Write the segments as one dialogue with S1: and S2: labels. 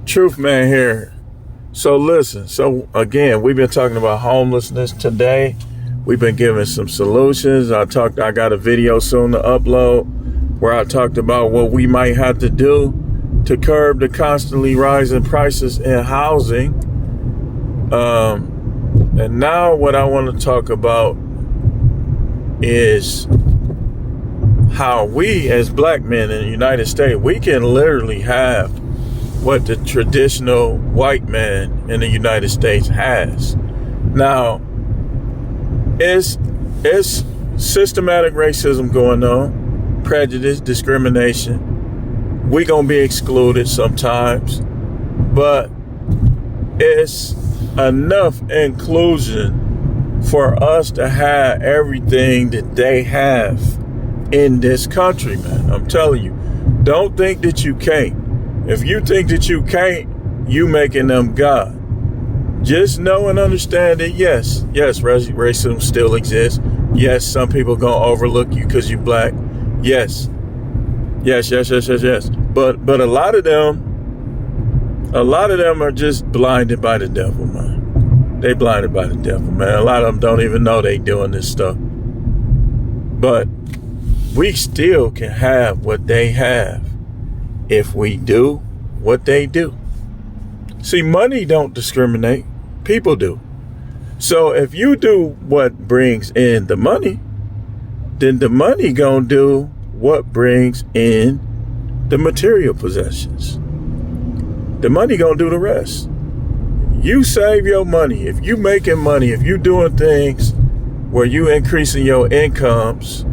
S1: Truth Man here. So listen, so again, we've been talking about homelessness today. We've been giving some solutions. I got a video soon to upload where I talked about what we might have to do to curb the constantly rising prices in housing. And now what I want to talk about is how we as black men in the United States, we can literally have what the traditional white man in the United States has. Now, it's systematic racism going on, prejudice, discrimination. We gonna be excluded sometimes, but it's enough inclusion for us to have everything that they have in this country, man. I'm telling you, don't think that you can't. If you think that you can't, you making them God. Just know and understand that yes, racism still exists. Yes, some people gonna overlook you because you black. Yes. But a lot of them are just blinded by the devil, man. They blinded by the devil, man. A lot of them don't even know they doing this stuff. But we still can have what they have if we do what they do. See, money don't discriminate. People do. So if you do what brings in the money, then the money gonna do what brings in the material possessions. The money gonna do the rest. You save your money. If you making money, if you doing things where you increasing your incomes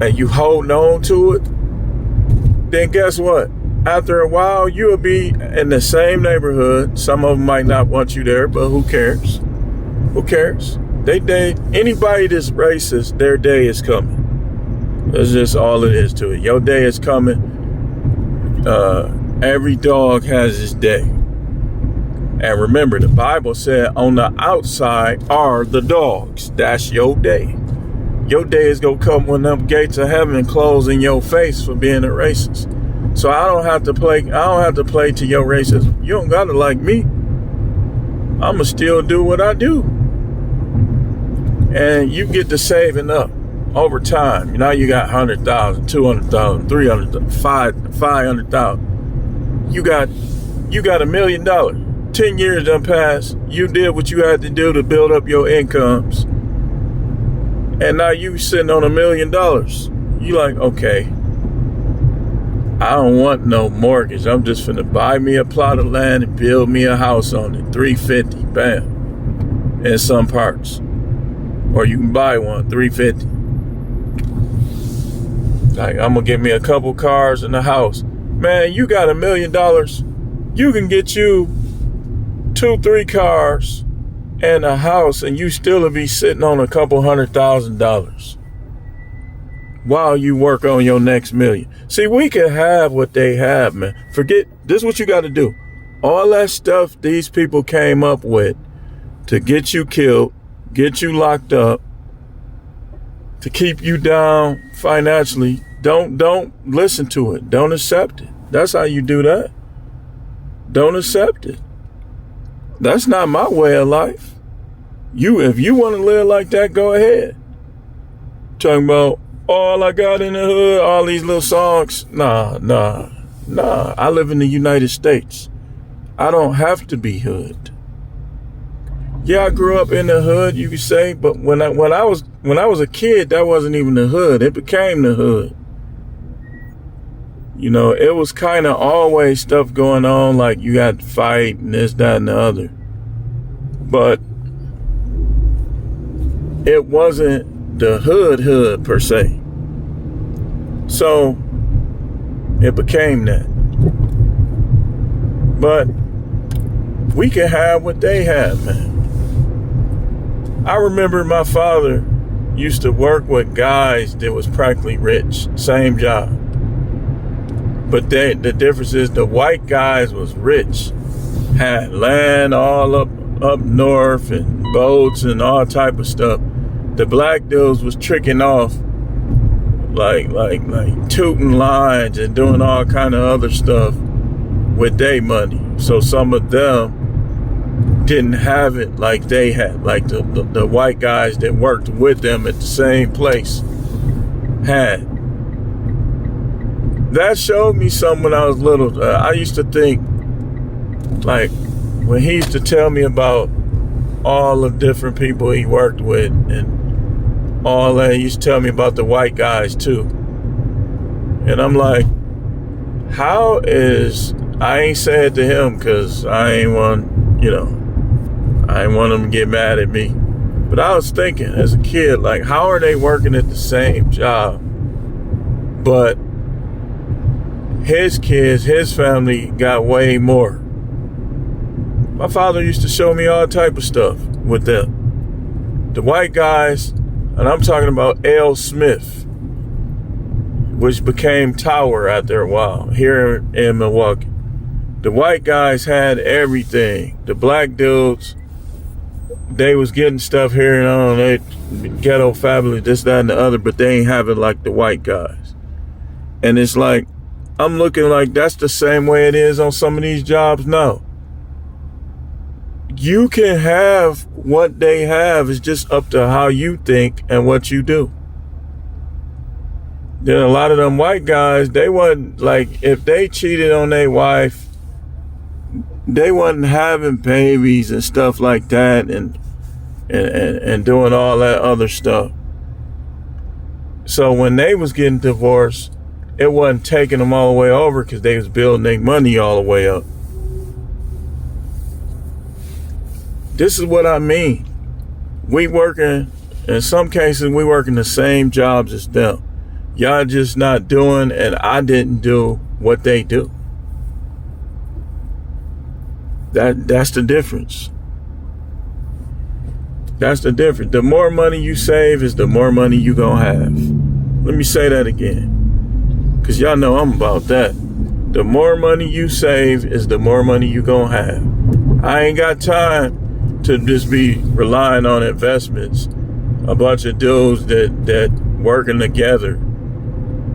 S1: and you holding on to it, then guess what? After a while, you'll be in the same neighborhood. Some of them might not want you there, but who cares? Who cares? Anybody that's racist, their day is coming. That's just all it is to it. Your day is coming. Every dog has his day. And remember, the Bible said on the outside are the dogs. That's your day. Your day is going to come when them gates of heaven close in your face for being a racist. So I don't have to play to your racism. You don't got to like me. I'ma still do what I do. And you get to saving up over time. Now you got 100,000, 200,000, 300,000, 500,000. You got $1 million. 10 years done passed. You did what you had to do to build up your incomes. And now you sitting on $1 million. You like, okay, I don't want no mortgage. I'm just finna buy me a plot of land and build me a house on it. $350, bam, in some parts. Or you can buy one, $350. Like, I'm gonna get me a couple cars and a house. Man, you got $1 million. You can get you 2-3 cars and a house, and you still will be sitting on a couple $100,000 while you work on your next million. See, we can have what they have, man. Forget, this is what you got to do. All that stuff these people came up with to get you killed, get you locked up, to keep you down financially, don't listen to it. Don't accept it. That's how you do that. Don't accept it. That's not my way of life. If you want to live like that, go ahead. Talking about all I got in the hood, all these little songs. Nah. I live in the United States. I don't have to be hood. Yeah, I grew up in the hood, you could say, but when I was a kid, that wasn't even the hood. It became the hood. You know, it was kind of always stuff going on, like you got to fight and this, that, and the other. But it wasn't the hood per se. So it became that. But we can have what they have, man. I remember my father used to work with guys that was practically rich, same job. But the difference is the white guys was rich, had land all up north and boats and all type of stuff. The black dudes was tricking off like tooting lines and doing all kind of other stuff with their money. So some of them didn't have it like they had, like the white guys that worked with them at the same place had. That showed me something when I was little. I used to think, like, when he used to tell me about all the different people he worked with and all that, he used to tell me about the white guys too. And I'm like, how is, I ain't say it to him because I ain't want him to get mad at me. But I was thinking as a kid, like, how are they working at the same job? But his kids, his family got way more. My father used to show me all type of stuff with them. The white guys, and I'm talking about L. Smith, which became Tower after a while here in Milwaukee. The white guys had everything. The black dudes, they was getting stuff here and on. They ghetto fabulous, this, that, and the other, but they ain't have it like the white guys. And it's like, I'm looking like that's the same way it is on some of these jobs now. You can have what they have. It's just up to how you think and what you do. Then a lot of them white guys, they wasn't, like, if they cheated on their wife, they wasn't having babies and stuff like that and doing all that other stuff. So when they was getting divorced, it wasn't taking them all the way over because they was building their money all the way up. This is what I mean. We working, in some cases, we working the same jobs as them. Y'all just not doing, and I didn't do what they do. That's the difference. That's the difference. The more money you save is the more money you gonna have. Let me say that again. Because y'all know I'm about that. The more money you save is the more money you gonna have. I ain't got time to just be relying on investments. A bunch of dudes that working together,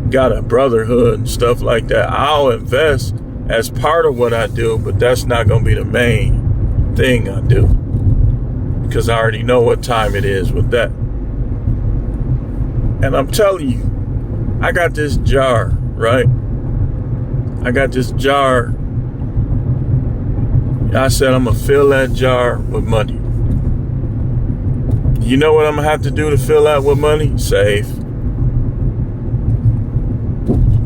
S1: got a brotherhood and stuff like that. I'll invest as part of what I do, but that's not gonna be the main thing I do. Because I already know what time it is with that. And I'm telling you, I got this jar, right? I got this jar. I said I'm gonna fill that jar with money. You know what I'm gonna have to do to fill that with money? Save.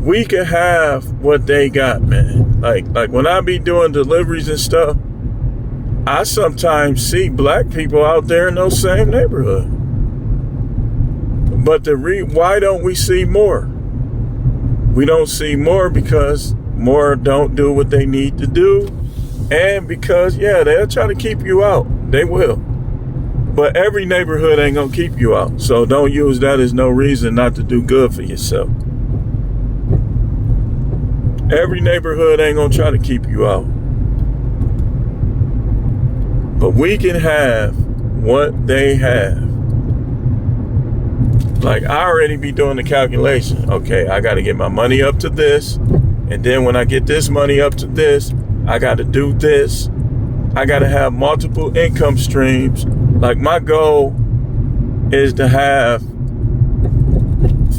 S1: We can have what they got, man. Like when I be doing deliveries and stuff, I sometimes see black people out there in those same neighborhood. But why don't we see more? We don't see more because more don't do what they need to do. And because, yeah, they'll try to keep you out. They will. But every neighborhood ain't gonna keep you out. So don't use that as no reason not to do good for yourself. Every neighborhood ain't gonna try to keep you out. But we can have what they have. Like, I already be doing the calculation. Okay, I got to get my money up to this. And then when I get this money up to this, I got to do this. I got to have multiple income streams. Like, my goal is to have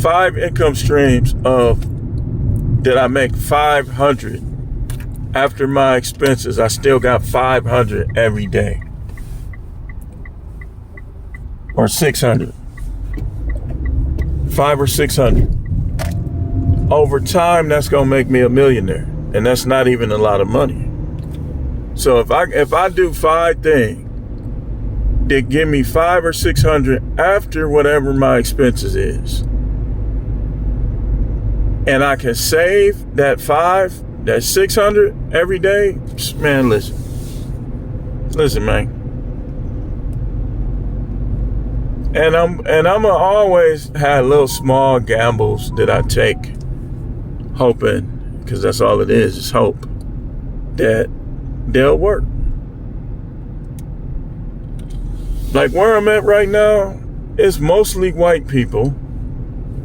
S1: 5 income streams that I make 500. After my expenses, I still got 500 every day. Or 600. 500 or 600. Over time, that's gonna make me a millionaire, and that's not even a lot of money. So if I do 5 things that give me 500 or 600 after whatever my expenses is, and I can save that 600 every day, man, listen, man. And I'm always have little small gambles that I take, hoping, because that's all it is hope, that they'll work. Like where I'm at right now, it's mostly white people,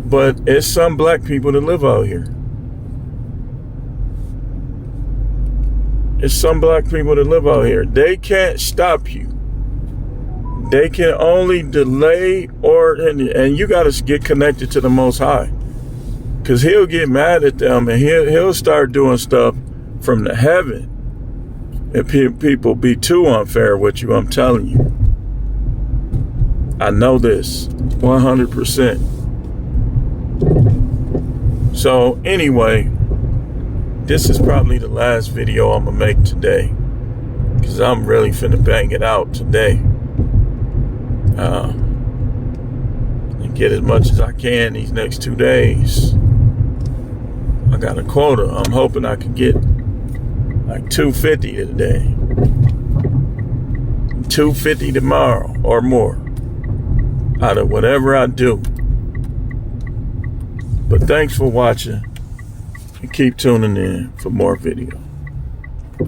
S1: but it's some black people that live out here. It's some black people that live out here. They can't stop you. They can only delay and you got to get connected to the Most High. Because he'll get mad at them and he'll start doing stuff from the heaven. If people be too unfair with you, I'm telling you. I know this 100%. So anyway, this is probably the last video I'm gonna make today, because I'm really finna bang it out today. And get as much as I can these next 2 days. I got a quota. I'm hoping I can get like 250 today, 250 tomorrow or more out of whatever I do. But thanks for watching and keep tuning in for more videos.